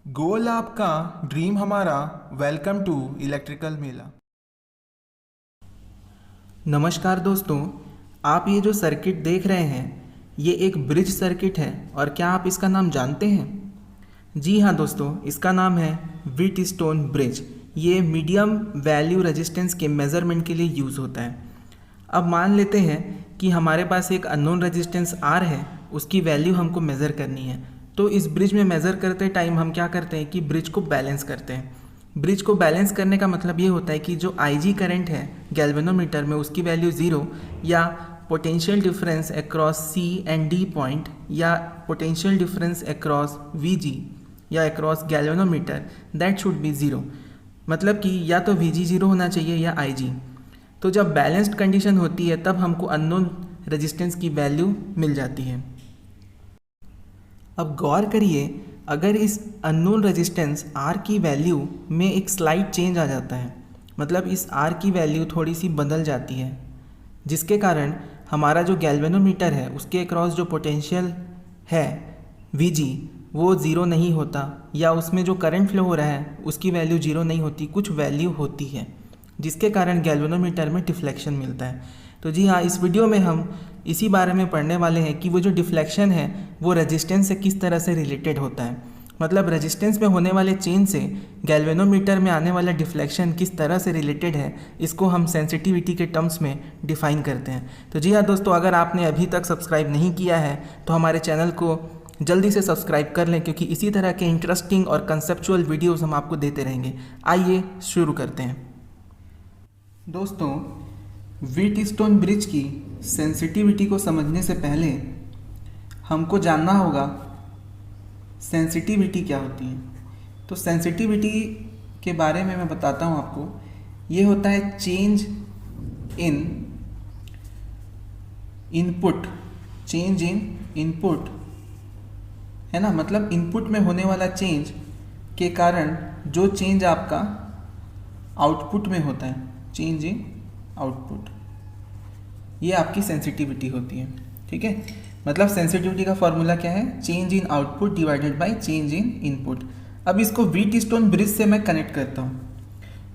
गोल आपका ड्रीम हमारा। Welcome to electrical मेला। नमस्कार दोस्तों, आप ये जो सर्किट देख रहे हैं ये एक ब्रिज सर्किट है। और क्या आप इसका नाम जानते हैं? जी हाँ दोस्तों, इसका नाम है व्हीटस्टोन ब्रिज। ये मीडियम वैल्यू रेजिस्टेंस के मेज़रमेंट के लिए यूज़ होता है। अब मान लेते हैं कि हमारे पास एक अननोन रेजिस्टेंस आर है, उसकी वैल्यू हमको मेज़र करनी है। तो इस ब्रिज में मेज़र करते टाइम हम क्या करते हैं कि ब्रिज को बैलेंस करते हैं। ब्रिज को बैलेंस करने का मतलब ये होता है कि जो IG करंट है गैल्वेनोमीटर में उसकी वैल्यू ज़ीरो, या potential difference across C and D point, या पोटेंशियल डिफरेंस अक्रॉस VG या across galvanometer, that should be zero. मतलब कि या तो VG ज़ीरो होना चाहिए या IG। तो जब बैलेंस्ड कंडीशन होती है तब हमको अननोन रेजिस्टेंस की वैल्यू मिल जाती है। अब गौर करिए, अगर इस अननोन रेजिस्टेंस R की वैल्यू में एक स्लाइट चेंज आ जाता है, मतलब इस R की वैल्यू थोड़ी सी बदल जाती है, जिसके कारण हमारा जो गैल्वेनोमीटर है उसके अक्रॉस जो पोटेंशियल है VG वो ज़ीरो नहीं होता, या उसमें जो करंट फ्लो हो रहा है उसकी वैल्यू ज़ीरो नहीं होती, कुछ वैल्यू होती है, जिसके कारण गैल्वेनोमीटर में डिफ्लेक्शन मिलता है। तो जी हाँ, इस वीडियो में हम इसी बारे में पढ़ने वाले हैं कि वो जो डिफ्लेक्शन है वो रेजिस्टेंस से किस तरह से रिलेटेड होता है। मतलब रेजिस्टेंस में होने वाले चेंज से गैल्वेनोमीटर में आने वाला डिफ्लेक्शन किस तरह से रिलेटेड है, इसको हम सेंसिटिविटी के टर्म्स में डिफाइन करते हैं। तो जी हाँ दोस्तों, अगर आपने अभी तक सब्सक्राइब नहीं किया है तो हमारे चैनल को जल्दी से सब्सक्राइब कर लें, क्योंकि इसी तरह के इंटरेस्टिंग और कंसेप्चुअल वीडियोज़ हम आपको देते रहेंगे। आइए शुरू करते हैं। दोस्तों, व्हीटस्टोन ब्रिज की सेंसिटिविटी को समझने से पहले हमको जानना होगा सेंसिटिविटी क्या होती है। तो सेंसिटिविटी के बारे में मैं बताता हूँ आपको। ये होता है change in input, change in input है ना। मतलब इनपुट में होने वाला चेंज के कारण जो चेंज आपका आउटपुट में होता है, चेंज इन आउटपुट, ये आपकी सेंसिटिविटी होती है। ठीक है, मतलब सेंसिटिविटी का फॉर्मूला क्या है? Change in output divided by change in input. अब इसको व्हीटस्टोन ब्रिज से मैं कनेक्ट करता हूँ।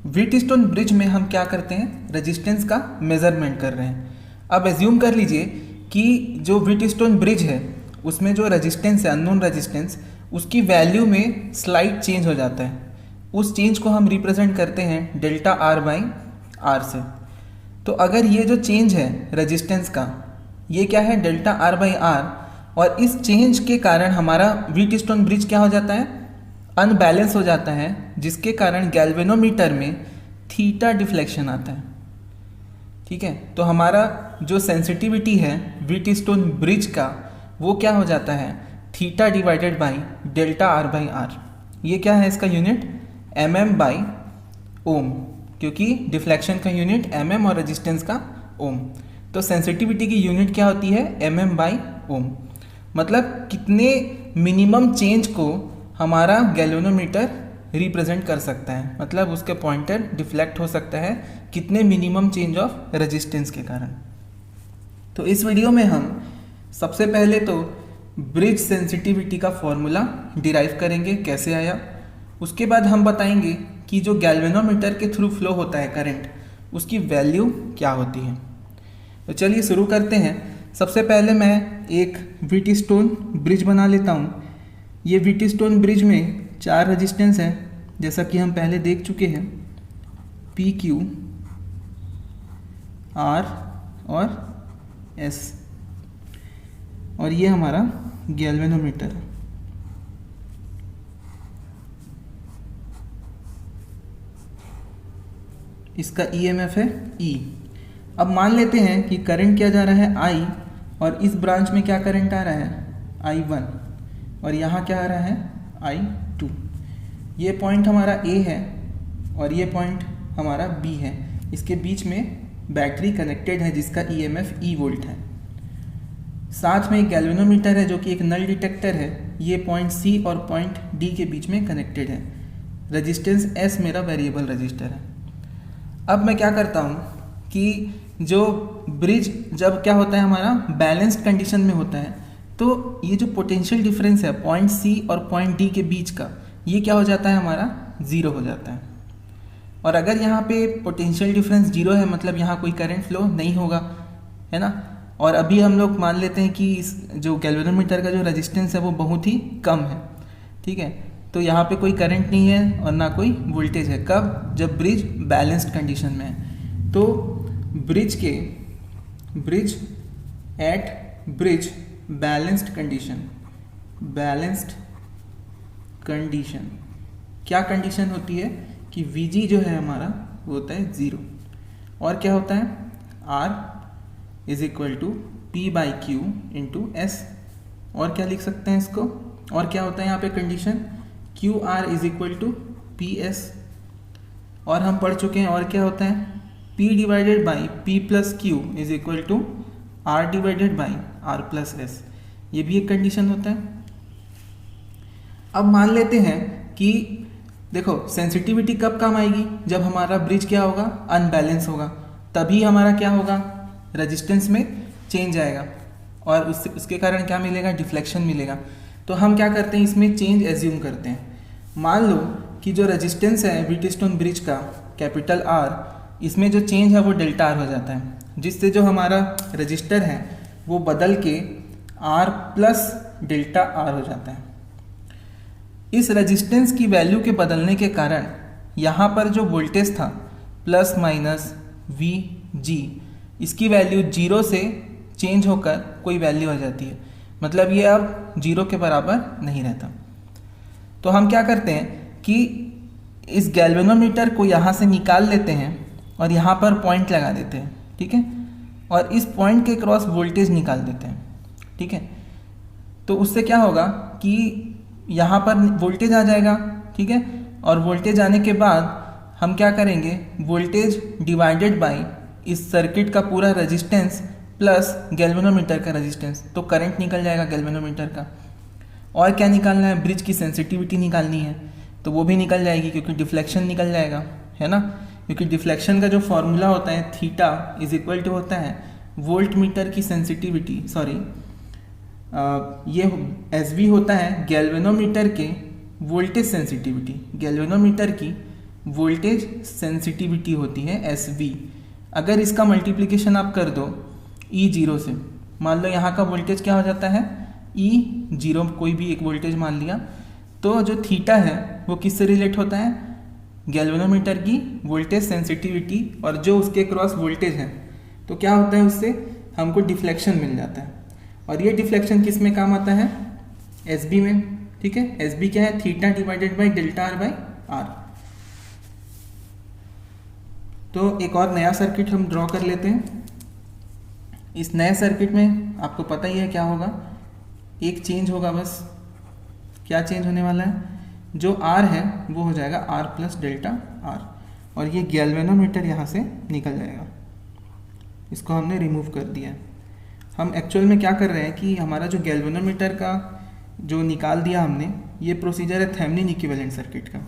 व्हीटस्टोन ब्रिज में हम क्या करते हैं? रेजिस्टेंस का मेजरमेंट कर रहे हैं। अब एज्यूम कर लीजिए कि जो व्हीटस्टोन ब्रिज है उसमें जो रेजिस्टेंस है, अननोन रेजिस्टेंस, उसकी वैल्यू में स्लाइट चेंज हो जाता है। उस चेंज को हम रिप्रेजेंट करते हैं डेल्टा R बाई R से। तो अगर ये जो चेंज है रेजिस्टेंस का, ये क्या है? Delta R by R। और इस चेंज के कारण हमारा व्हीटस्टोन ब्रिज क्या हो जाता है? अनबैलेंस हो जाता है, जिसके कारण गैल्वेनोमीटर में थीटा डिफ्लेक्शन आता है। ठीक है, तो हमारा जो सेंसिटिविटी है व्हीटस्टोन ब्रिज का वो क्या हो जाता है? Theta divided by delta R by R। ये क्या है इसका यूनिट? mm बाई ओम, क्योंकि डिफ्लेक्शन का यूनिट mm और रेजिस्टेंस का ओम। तो सेंसिटिविटी की यूनिट क्या होती है? mm बाई ओम। मतलब कितने मिनिमम चेंज को हमारा गैल्वेनोमीटर रिप्रेजेंट कर सकता है, मतलब उसके पॉइंटर डिफ्लेक्ट हो सकता है कितने मिनिमम चेंज ऑफ रेजिस्टेंस के कारण। तो इस वीडियो में हम सबसे पहले तो ब्रिज सेंसिटिविटी का फॉर्मूला डिराइव करेंगे, कैसे आया। उसके बाद हम बताएंगे कि जो गैल्वेनोमीटर के थ्रू फ्लो होता है करंट, उसकी वैल्यू क्या होती है। तो चलिए शुरू करते हैं। सबसे पहले मैं एक व्हीटस्टोन ब्रिज बना लेता हूँ। ये व्हीटस्टोन ब्रिज में 4 रेजिस्टेंस है, जैसा कि हम पहले देख चुके हैं, PQ, R और S। और ये हमारा गैल्वेनोमीटर है। इसका EMF है E। अब मान लेते हैं कि करंट क्या जा रहा है? I, और इस ब्रांच में क्या करंट आ रहा है? I1, और यहाँ क्या आ रहा है? I2। ये पॉइंट हमारा A है और ये पॉइंट हमारा B है। इसके बीच में बैटरी कनेक्टेड है जिसका EMF E वोल्ट है। साथ में एक गैल्वेनोमीटर है जो कि एक नल डिटेक्टर है। ये पॉइंट C और पॉइंट D के बीच में कनेक्टेड है। रेजिस्टेंस S मेरा वेरिएबल रजिस्टर है। अब मैं क्या करता हूँ कि जो ब्रिज जब क्या होता है हमारा बैलेंस्ड कंडीशन में होता है, तो ये जो पोटेंशियल डिफरेंस है पॉइंट सी और पॉइंट डी के बीच का, ये क्या हो जाता है हमारा 0 हो जाता है। और अगर यहाँ पे पोटेंशियल डिफरेंस 0 है मतलब यहाँ कोई करंट फ्लो नहीं होगा, है ना। और अभी हम लोग मान लेते हैं कि इस जो गैल्वेनोमीटर का जो रेजिस्टेंस है वो बहुत ही कम है, ठीक है। तो यहाँ पे कोई करंट नहीं है और ना कोई वोल्टेज है। कब? जब ब्रिज बैलेंस्ड कंडीशन में है। तो ब्रिज बैलेंस्ड कंडीशन क्या कंडीशन होती है कि Vg जो है हमारा वो होता है 0 और क्या होता है R is equal to P by Q into S. और क्या लिख सकते हैं इसको, और क्या होता है यहाँ पे condition Q R is equal to P S. और हम पढ़ चुके हैं और क्या होता है P divided by P plus Q is equal to R divided by R plus S. ये भी एक कंडीशन होता है। अब मान लेते हैं कि देखो सेंसिटिविटी कब काम आएगी, जब हमारा ब्रिज क्या होगा अनबैलेंस होगा, तभी हमारा क्या होगा रेजिस्टेंस में चेंज आएगा और उसके कारण क्या मिलेगा डिफ्लेक्शन मिलेगा। तो हम क्या करते हैं इसमें चेंज एज्यूम करते हैं। मान लो कि जो रेजिस्टेंस है व्हीटस्टोन ब्रिज का कैपिटल R, इसमें जो चेंज है वो डेल्टा R हो जाता है, जिससे जो हमारा रजिस्टर है वो बदल के R प्लस डेल्टा R हो जाता है। इस रेजिस्टेंस की वैल्यू के बदलने के कारण यहाँ पर जो वोल्टेज था प्लस माइनस Vg, इसकी वैल्यू 0 से चेंज होकर कोई वैल्यू आ जाती है, मतलब ये अब 0 के बराबर नहीं रहता। तो हम क्या करते हैं कि इस गैल्वेनोमीटर को यहाँ से निकाल लेते हैं और यहाँ पर पॉइंट लगा देते हैं, ठीक है, और इस पॉइंट के क्रॉस वोल्टेज निकाल देते हैं, ठीक है। तो उससे क्या होगा कि यहाँ पर वोल्टेज आ जाएगा, ठीक है, और वोल्टेज आने के बाद हम क्या करेंगे वोल्टेज डिवाइडेड बाय इस सर्किट का पूरा रेजिस्टेंस प्लस गैल्वेनोमीटर का रेजिस्टेंस, तो करंट निकल जाएगा गैल्वेनोमीटर का। और क्या निकालना है, ब्रिज की सेंसिटिविटी निकालनी है, तो वो भी निकल जाएगी क्योंकि डिफ्लेक्शन निकल जाएगा, है ना। क्योंकि डिफ्लेक्शन का जो फॉर्मूला होता है थीटा इज इक्वल टू होता है वोल्ट मीटर की सेंसिटिविटी, ये एस वी होता है गैल्वेनोमीटर के वोल्टेज सेंसिटिविटी, गैल्वेनोमीटर की वोल्टेज सेंसिटिविटी होती है एस वी। अगर इसका मल्टीप्लिकेशन आप कर दो E0 से, मान लो यहाँ का वोल्टेज क्या हो जाता है E0, कोई भी एक वोल्टेज मान लिया, तो जो थीटा है वो किससे रिलेट होता है गैल्वेनोमीटर की वोल्टेज सेंसिटिविटी, और जो उसके क्रॉस वोल्टेज है तो क्या होता है उससे हमको डिफ्लेक्शन मिल जाता है। और ये डिफ्लेक्शन किस में काम आता है एस बी में, ठीक है। एस बी क्या है theta divided by delta R by R. तो एक और नया सर्किट हम ड्रॉ कर लेते हैं। इस नए सर्किट में आपको पता ही है क्या होगा, एक चेंज होगा बस। क्या चेंज होने वाला है, जो R है वो हो जाएगा R प्लस डेल्टा R, और ये गैल्वेनोमीटर यहाँ से निकल जाएगा, इसको हमने रिमूव कर दिया है। हम एक्चुअल में क्या कर रहे हैं कि हमारा जो गैल्वेनोमीटर का जो निकाल दिया हमने, ये प्रोसीजर है थेवेनिन इक्विवेलेंट सर्किट का।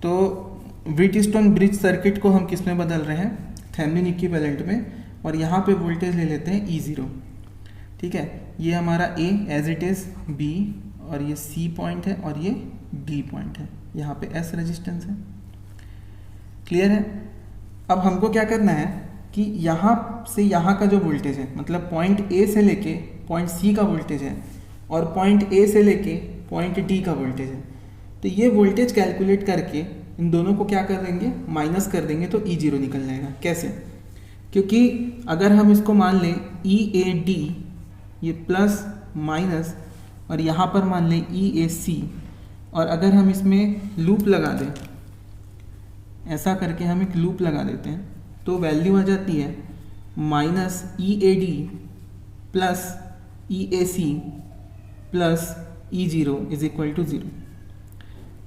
तो व्हीटस्टोन ब्रिज सर्किट को हम किस में बदल रहे हैं थेवेनिन इक्विवेलेंट में, और यहाँ पे वोल्टेज ले लेते हैं E0, ठीक है। ये हमारा A as it is, B और ये C पॉइंट है और ये D पॉइंट है, यहाँ पे S रेजिस्टेंस है। क्लियर है। अब हमको क्या करना है कि यहाँ से यहाँ का जो वोल्टेज है, मतलब पॉइंट A से लेके पॉइंट C का वोल्टेज है और पॉइंट A से लेके पॉइंट D का वोल्टेज है, तो ये वोल्टेज कैलकुलेट करके इन दोनों को क्या कर देंगे माइनस कर देंगे, तो E0 निकल जाएगा। कैसे, क्योंकि अगर हम इसको मान लें EAD, ये प्लस माइनस, और यहाँ पर मान लें EAC, और अगर हम इसमें लूप लगा दें, ऐसा करके हम एक लूप लगा देते हैं, तो वैल्यू आ जाती है minus EAD plus EAC plus E0 is equal to 0।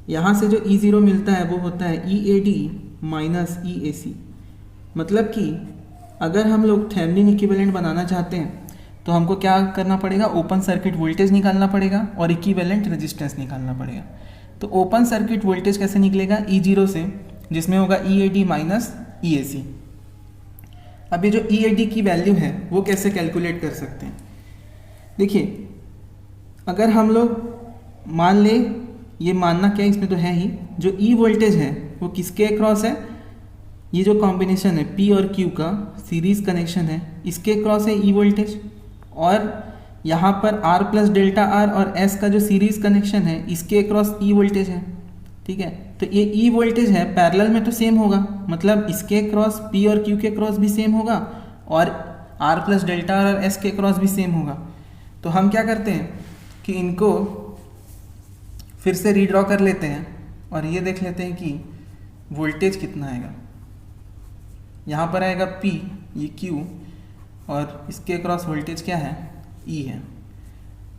यहाँ से जो E0 मिलता है वो होता है EAD माइनस EAC। मतलब कि अगर हम लोग थेवेनिन इक्विवेलेंट बनाना चाहते हैं तो हमको क्या करना पड़ेगा, ओपन सर्किट वोल्टेज निकालना पड़ेगा और इक्विवेलेंट रेजिस्टेंस निकालना पड़ेगा। तो ओपन सर्किट वोल्टेज कैसे निकलेगा E0 से, जिसमें होगा EAD माइनस EAC। अब ये जो EAD की वैल्यू है वो कैसे कैलकुलेट कर सकते हैं। देखिए, अगर हम लोग मान लें ये मानना क्या है, इसमें तो है ही, जो ई वोल्टेज है वो किसके अक्रॉस है, ये जो कॉम्बिनेशन है पी और क्यू का सीरीज कनेक्शन है, इसके अक्रॉस है ई वोल्टेज। और यहाँ पर आर प्लस डेल्टा आर और एस का जो सीरीज कनेक्शन है इसके अक्रॉस ई वोल्टेज है। ठीक है, तो ये ई वोल्टेज है पैरेलल में तो सेम होगा, मतलब इसके अक्रॉस पी और क्यू के अक्रॉस भी सेम होगा और आर प्लस डेल्टा आर और एस के अक्रॉस भी सेम होगा। तो हम क्या करते हैं कि इनको फिर से रीड्रॉ कर लेते हैं और ये देख लेते हैं कि वोल्टेज कितना आएगा। यहाँ पर आएगा P, ये Q, और इसके अक्रॉस वोल्टेज क्या है, E है।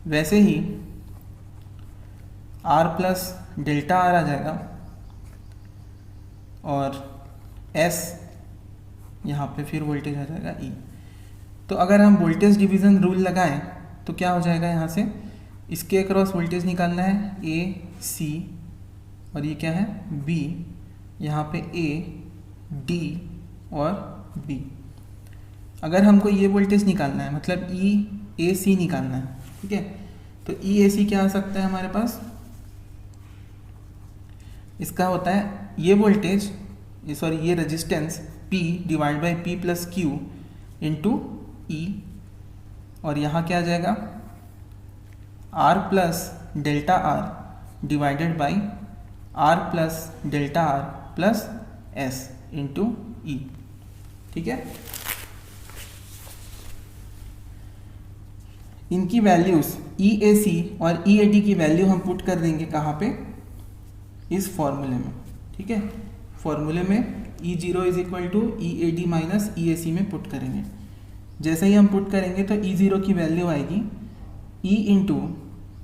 वैसे ही R प्लस डेल्टा आर आ जाएगा और S यहाँ पे फिर वोल्टेज आ जाएगा E। तो अगर हम वोल्टेज डिवीज़न रूल लगाएं तो क्या हो जाएगा, यहाँ से इसके अक्रॉस वोल्टेज निकालना है A, C, और ये क्या है B, यहाँ पे A, D और B। अगर हमको ये वोल्टेज निकालना है, मतलब EAC निकालना है, ठीक है, तो EAC क्या आ सकता है हमारे पास, इसका होता है ये वोल्टेज, ये resistance P divide by P plus Q into E, और यहाँ क्या आ जाएगा R plus delta R divided by R plus delta R plus S into E। ठीक है, इनकी वैल्यूज EAC और EAD की वैल्यू हम पुट कर देंगे कहाँ पे, इस फॉर्मूले में। ठीक है, फॉर्मूले में E0 is equal to EAD minus EAC में पुट करेंगे। जैसे ही हम पुट करेंगे तो E0 की वैल्यू आएगी E into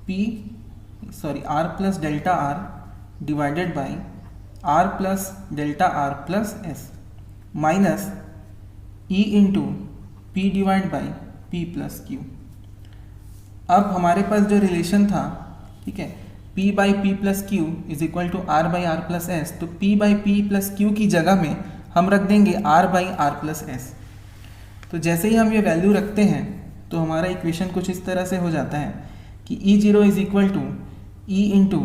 R plus delta R divided by R plus delta R plus S minus E into P divide by P plus Q। अब हमारे पास जो रिलेशन था, ठीक है, P by P plus Q is equal to R by R plus S, तो P by P plus Q की जगह में हम रख देंगे R by R plus S। तो जैसे ही हम ये वैल्यू रखते हैं तो हमारा इक्वेशन कुछ इस तरह से हो जाता है कि E0 is equal to E into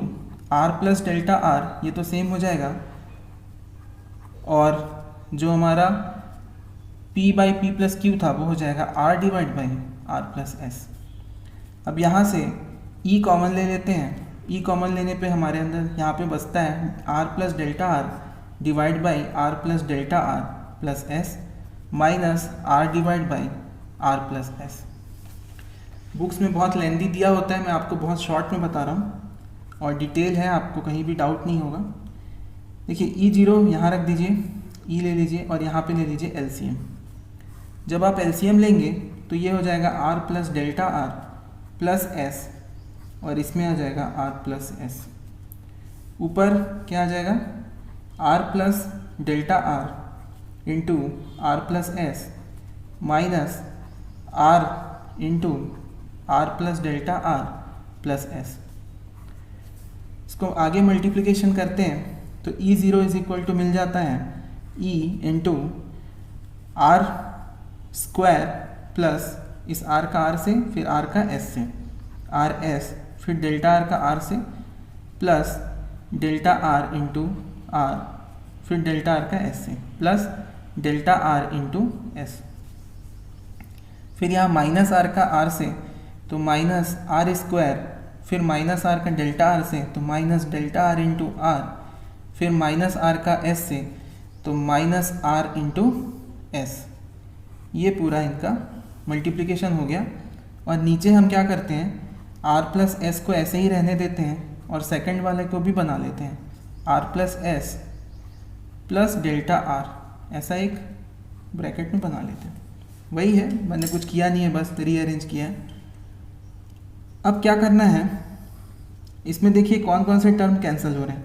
R plus delta R, ये तो सेम हो जाएगा, और जो हमारा P by P plus Q था वो हो जाएगा R divide by R plus S। अब यहाँ से E कॉमन ले लेते हैं, E कॉमन लेने पे हमारे अंदर यहाँ पे बचता है R plus delta R divide by R plus delta R plus S minus R divide by R plus S। Books में बहुत लेंदी दिया होता है, मैं आपको बहुत शॉर्ट में बता रहा हूँ और डिटेल है, आपको कहीं भी डाउट नहीं होगा। देखिए E0 यहाँ रख दीजिए, E ले लीजिए और यहाँ पे ले लीजिए LCM। जब आप LCM लेंगे तो ये हो जाएगा R plus delta R plus S और इसमें आ जाएगा R प्लस S। ऊपर क्या आ जाएगा R plus delta R into R plus S minus R into R plus delta R plus S। इसको आगे मल्टीप्लिकेशन करते हैं तो E0 इज इक्वल टू मिल जाता है E into R square plus इस R का R से, फिर R का S से, R S, फिर डेल्टा R का R से, plus delta R into R, फिर डेल्टा R का S से, plus delta R into S। फिर यहाँ माइनस R का R से तो माइनस R स्क्वायर, फिर माइनस R का डेल्टा R से तो minus delta R into R, फिर माइनस R का S से तो माइनस R इंटू S। ये पूरा इनका मल्टीप्लिकेशन हो गया। और नीचे हम क्या करते हैं, R प्लस S को ऐसे ही रहने देते हैं और सेकंड वाले को भी बना लेते हैं R plus S plus delta R, ऐसा एक ब्रैकेट में बना लेते हैं। वही है, मैंने कुछ किया नहीं है, बस रीअरेंज किया है। अब क्या करना है, इसमें देखिए कौन कौन से टर्म कैंसिल हो रहे हैं,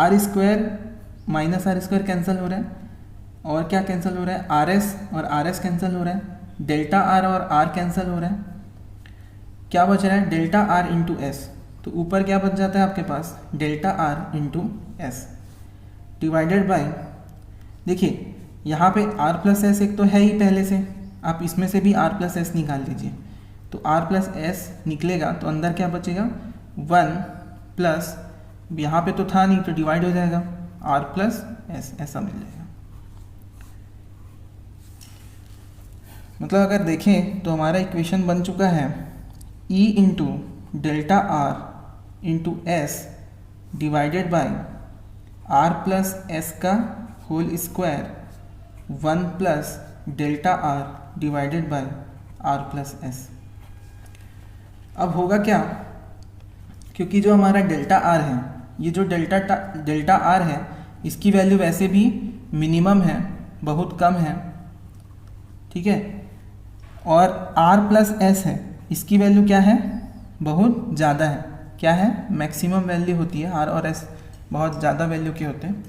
R square minus R square cancel हो रहा है, और क्या कैंसिल हो रहा है, RS और RS कैंसिल हो रहा है, डेल्टा R और R कैंसिल हो रहा है, क्या बच रहा है डेल्टा R इंटू S। तो ऊपर क्या बच जाता है आपके पास, delta R into S divided by, देखिए यहाँ पे R प्लस S एक तो है ही पहले से, आप इसमें से भी R प्लस S निकाल लीजिए, तो R प्लस S निकलेगा तो अंदर क्या बचेगा 1 प्लस यहाँ पे तो था नहीं तो डिवाइड हो जाएगा, R प्लस एस ऐसा मिल जाएगा। मतलब अगर देखें तो हमारा इक्वेशन बन चुका है E into delta R into S divided by R plus S का whole square 1 plus delta R divided by R plus S. अब होगा क्या, क्योंकि जो हमारा डेल्टा आर है, ये जो डेल्टा आर है इसकी वैल्यू वैसे भी मिनिमम है, बहुत कम है, ठीक है, और R प्लस एस है इसकी वैल्यू क्या है, बहुत ज़्यादा है। क्या है, मैक्सिमम वैल्यू होती है, R और S बहुत ज़्यादा वैल्यू के होते हैं।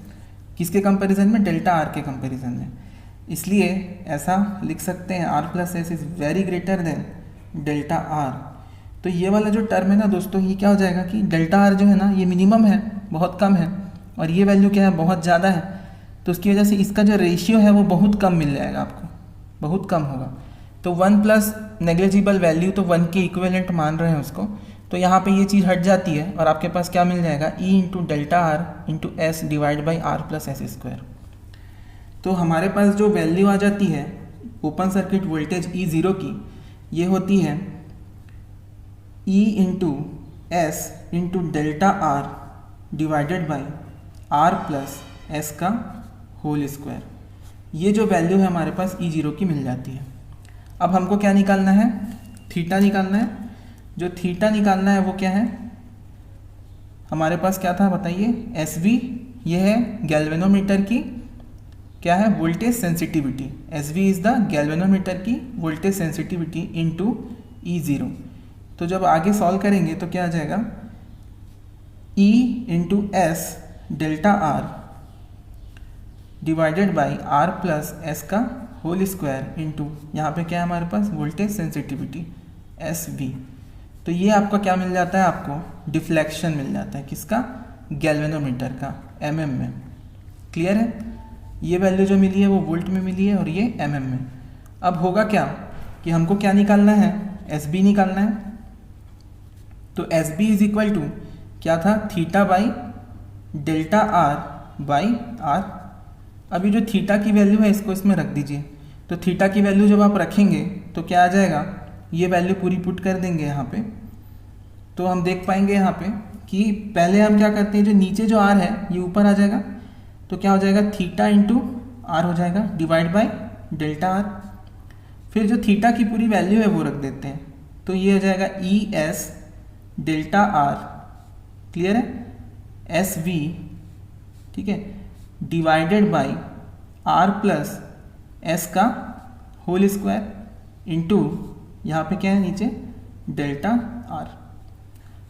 किसके कंपैरिजन में, डेल्टा आर के कंपैरिजन में। इसलिए ऐसा लिख सकते हैं R plus S is very greater than delta R. तो ये वाला जो टर्म है ना दोस्तों, ये क्या हो जाएगा कि डेल्टा आर जो है ना ये मिनिमम है, बहुत कम है, और ये वैल्यू क्या है, बहुत ज़्यादा है। तो उसकी वजह से इसका जो रेशियो है वो बहुत कम मिल जाएगा आपको, बहुत कम होगा। तो 1 प्लस नेग्लिजिबल वैल्यू, तो 1 के इक्विवेलेंट मान रहे हैं उसको, तो यहाँ पे ये चीज़ हट जाती है और आपके पास क्या मिल जाएगा, E into delta R into S divide by R plus S square. तो हमारे पास जो वैल्यू आ जाती है ओपन सर्किट वोल्टेज E0 की, ये होती है E into S into delta R divided by R plus S का होल स्क्वायर। ये जो वैल्यू है हमारे पास E0 की मिल जाती है। अब हमको क्या निकालना है, थीटा निकालना है। जो थीटा निकालना है वो क्या है, हमारे पास क्या था बताइए, SV, ये है गैल्वेनोमीटर की क्या है, voltage sensitivity. SV is the galvanometer की वोल्टेज सेंसिटिविटी इनटू E0। तो जब आगे सॉल्व करेंगे तो क्या आ जाएगा, E into S delta R divided by R plus S का होल स्क्वायर इंटू यहाँ पे क्या है हमारे पास, वोल्टेज सेंसिटिविटी SV। तो ये आपका क्या मिल जाता है, आपको डिफ्लेक्शन मिल जाता है, किसका, गैल्वेनोमीटर का, mm में। क्लियर है, ये वैल्यू जो मिली है वो वोल्ट में मिली है और ये mm में। अब होगा क्या कि हमको क्या निकालना है, SB निकालना है। तो SB इज इक्वल टू क्या था, theta by delta R by R. अभी जो थीटा की वैल्यू है इसको इसमें रख दीजिए। तो थीटा की वैल्यू जब आप रखेंगे तो क्या आ जाएगा, ये वैल्यू पूरी पुट कर देंगे यहाँ पे, तो हम देख पाएंगे यहाँ पे कि पहले हम क्या करते हैं, जो नीचे जो आर है ये ऊपर आ जाएगा, तो क्या हो जाएगा, थीटा इंटू आर हो जाएगा डिवाइड बाई डेल्टा आर। फिर जो थीटा की पूरी वैल्यू है वो रख देते हैं, तो ये हो जाएगा E S delta R, clear है, एस वी, ठीक है, divided by R plus S का होल स्क्वायर इंटू यहाँ पे क्या है नीचे, डेल्टा आर।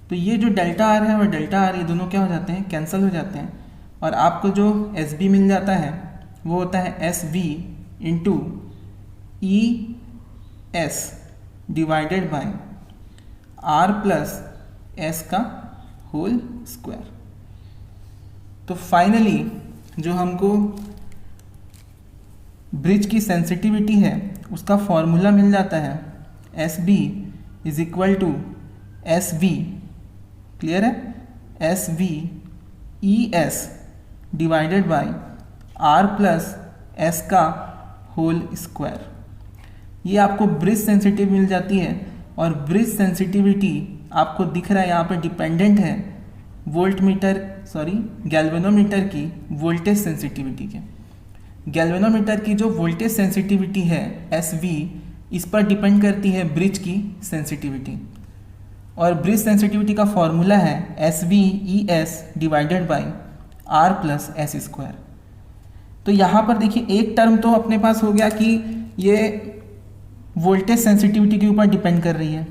तो ये जो डेल्टा आर है और डेल्टा आर, ये दोनों क्या हो जाते हैं, कैंसिल हो जाते हैं, और आपको जो एस बी मिल जाता है वो होता है S V into E S divided by R plus S का होल स्क्वायर। तो फाइनली जो हमको ब्रिज की सेंसिटिविटी है उसका फॉर्मूला मिल जाता है, S B is equal to S V, clear है, S V E S divided by R plus S का होल स्क्वायर। ये आपको ब्रिज सेंसिटिव मिल जाती है, और ब्रिज सेंसिटिविटी आपको दिख रहा है यहाँ पे डिपेंडेंट है गैल्वेनोमीटर की वोल्टेज सेंसिटिविटी के। गैल्वेनोमीटर की जो वोल्टेज सेंसिटिविटी है एस वी, इस पर डिपेंड करती है ब्रिज की सेंसिटिविटी, और ब्रिज सेंसिटिविटी का फॉर्मूला है S V E S divided by R plus S square. तो यहाँ पर देखिए एक टर्म तो अपने पास हो गया कि ये वोल्टेज सेंसिटिविटी के ऊपर डिपेंड कर रही है,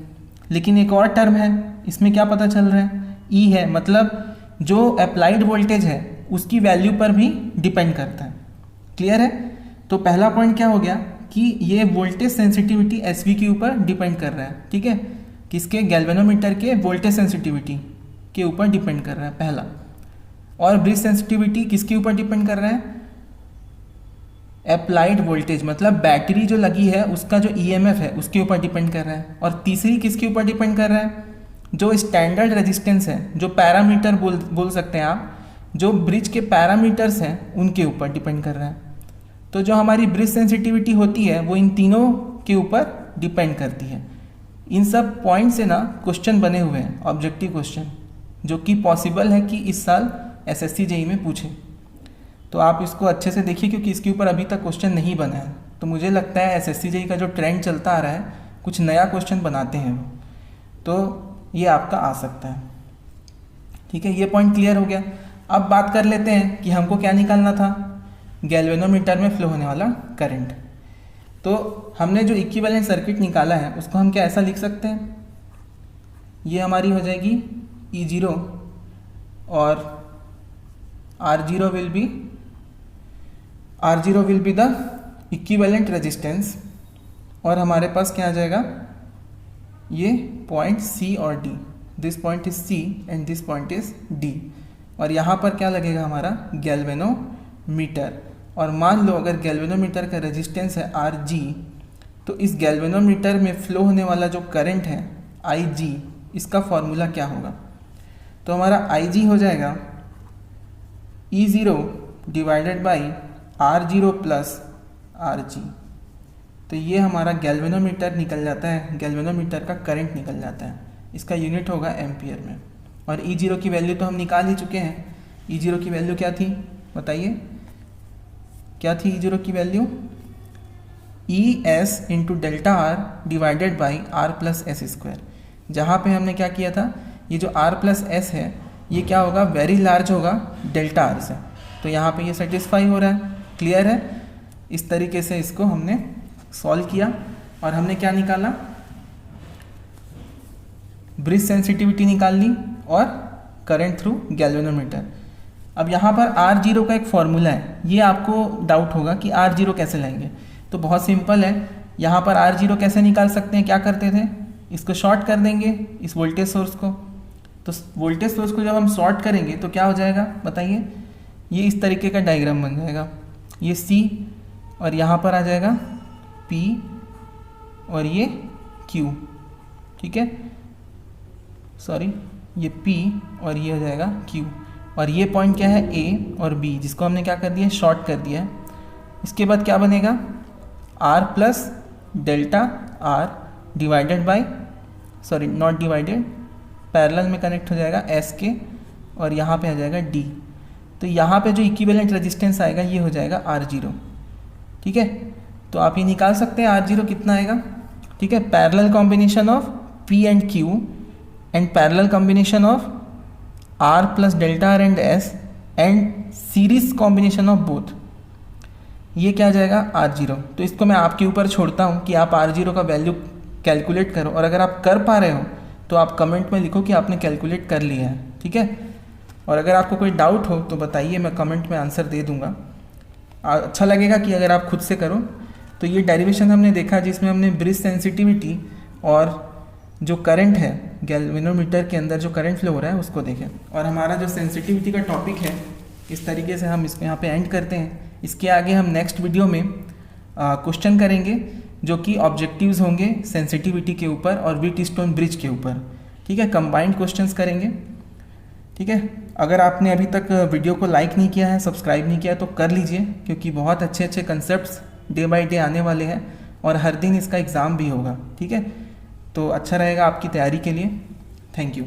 लेकिन एक और टर्म है, इसमें क्या पता चल रहा है, ई है, मतलब जो अप्लाइड वोल्टेज है उसकी वैल्यू पर भी डिपेंड करता है। क्लियर है, तो पहला पॉइंट क्या हो गया कि ये वोल्टेज सेंसिटिविटी एस वी के ऊपर डिपेंड कर रहा है, ठीक है, किसके, गैल्वेनोमीटर के वोल्टेज सेंसिटिविटी के ऊपर डिपेंड कर रहा है पहला। और ब्रिज सेंसिटिविटी किसके ऊपर डिपेंड कर रहा है, अप्लाइड वोल्टेज, मतलब बैटरी जो लगी है उसका जो ईएमएफ है उसके ऊपर डिपेंड कर रहा है। और तीसरी किसके ऊपर डिपेंड कर रहा है, जो स्टैंडर्ड रेजिस्टेंस है, जो पैरामीटर बोल सकते हैं आप, जो ब्रिज के पैरामीटर्स हैं उनके ऊपर डिपेंड कर रहा है। तो जो हमारी ब्रिज सेंसिटिविटी होती है वो इन तीनों के ऊपर डिपेंड करती है। इन सब पॉइंट से ना क्वेश्चन बने हुए हैं, ऑब्जेक्टिव क्वेश्चन, जो कि पॉसिबल है कि इस साल एसएससी जेईई में पूछे। तो आप इसको अच्छे से देखिए क्योंकि इसके ऊपर अभी तक क्वेश्चन नहीं बना है। तो मुझे लगता है एसएससी जेईई का जो ट्रेंड चलता आ रहा है, कुछ नया क्वेश्चन बनाते हैं वो, तो ये आपका आ सकता है। ठीक है, ये पॉइंट क्लियर हो गया। अब बात कर लेते हैं कि हमको क्या निकालना था, गैल्वेनोमीटर में फ्लो होने वाला करंट। तो हमने जो इक्विवेलेंट सर्किट निकाला है उसको हम क्या ऐसा लिख सकते हैं, ये हमारी हो जाएगी E0 और R0 will be the equivalent resistance, और हमारे पास क्या आ जाएगा, ये पॉइंट C और D, this point is C and this point is D, और यहाँ पर क्या लगेगा हमारा गैल्वेनोमीटर। और मान लो अगर गैल्वेनोमीटर का रेजिस्टेंस है Rg, तो इस गैल्वेनोमीटर में फ्लो होने वाला जो करंट है Ig, इसका फॉर्मूला क्या होगा। तो हमारा Ig हो जाएगा E0 divided by R0 plus Rg। तो ये हमारा गैल्वेनोमीटर निकल जाता है, गैल्वेनोमीटर का करंट निकल जाता है। इसका यूनिट होगा एम्पियर में। और E0 की वैल्यू तो हम निकाल ही चुके हैं। E0 की वैल्यू क्या थी बताइए, क्या थी E0 की value, ES into delta R divided by R plus S square. जहाँ पे हमने क्या किया था, ये जो R प्लस एस है ये क्या होगा, वेरी लार्ज होगा डेल्टा R से। तो यहाँ पे ये सेटिस्फाई हो रहा है, क्लियर है। इस तरीके से इसको हमने सॉल्व किया और हमने क्या निकाला, ब्रिज सेंसिटिविटी निकाल ली और करंट थ्रू गैल्वेनोमीटर। अब यहाँ पर R0 का एक फॉर्मूला है, ये आपको डाउट होगा कि R0 कैसे लाएंगे। तो बहुत सिंपल है, यहाँ पर R0 कैसे निकाल सकते हैं, क्या करते थे, इसको शॉर्ट कर देंगे इस वोल्टेज सोर्स को। तो वोल्टेज सोर्स को जब हम शॉर्ट करेंगे तो क्या हो जाएगा बताइए, ये इस तरीके का डायग्राम बन जाएगा, ये C और यहाँ पर आ जाएगा P और ये Q, ठीक है, सॉरी ये P और ये हो जाएगा Q, और ये पॉइंट क्या है A और B, जिसको हमने क्या कर दिया, शॉर्ट कर दिया है। इसके बाद क्या बनेगा, R plus delta R divided by, sorry not divided, parallel में कनेक्ट हो जाएगा S के, और यहाँ पे आ जाएगा D। तो यहाँ पे जो इक्विवेलेंट रेजिस्टेंस आएगा ये हो जाएगा R0, ठीक है। तो आप ये निकाल सकते हैं R0 कितना आएगा, ठीक है, parallel combination of P and Q and parallel combination of R plus delta R and S and series combination of both, ये क्या आ जाएगा R0। तो इसको मैं आपके ऊपर छोड़ता हूँ कि आप R0 का वैल्यू कैलकुलेट करो, और अगर आप कर पा रहे हो तो आप कमेंट में लिखो कि आपने कैलकुलेट कर लिया है, ठीक है। और अगर आपको कोई डाउट हो तो बताइए, मैं कमेंट में आंसर दे दूँगा। अच्छा लगेगा कि अगर आप खुद से करो। तो ये डेरिवेशन हमने देखा जिसमें हमने ब्रिज सेंसिटिविटी और जो करंट है गैल्वेनोमीटर के अंदर जो करंट फ्लो हो रहा है उसको देखें। और हमारा जो सेंसिटिविटी का टॉपिक है इस तरीके से हम इसको यहाँ पे एंड करते हैं। इसके आगे हम नेक्स्ट वीडियो में क्वेश्चन करेंगे जो कि ऑब्जेक्टिव्स होंगे सेंसिटिविटी के ऊपर और व्हीटस्टोन ब्रिज के ऊपर, ठीक है, कंबाइंड क्वेश्चंस करेंगे, ठीक है। अगर आपने अभी तक वीडियो को लाइक नहीं किया है, सब्सक्राइब नहीं किया है तो कर लीजिए, क्योंकि बहुत अच्छे अच्छे कंसेप्ट्स डे बाय डे आने वाले हैं और हर दिन इसका एग्ज़ाम भी होगा, ठीक है। तो अच्छा रहेगा आपकी तैयारी के लिए। Thank you.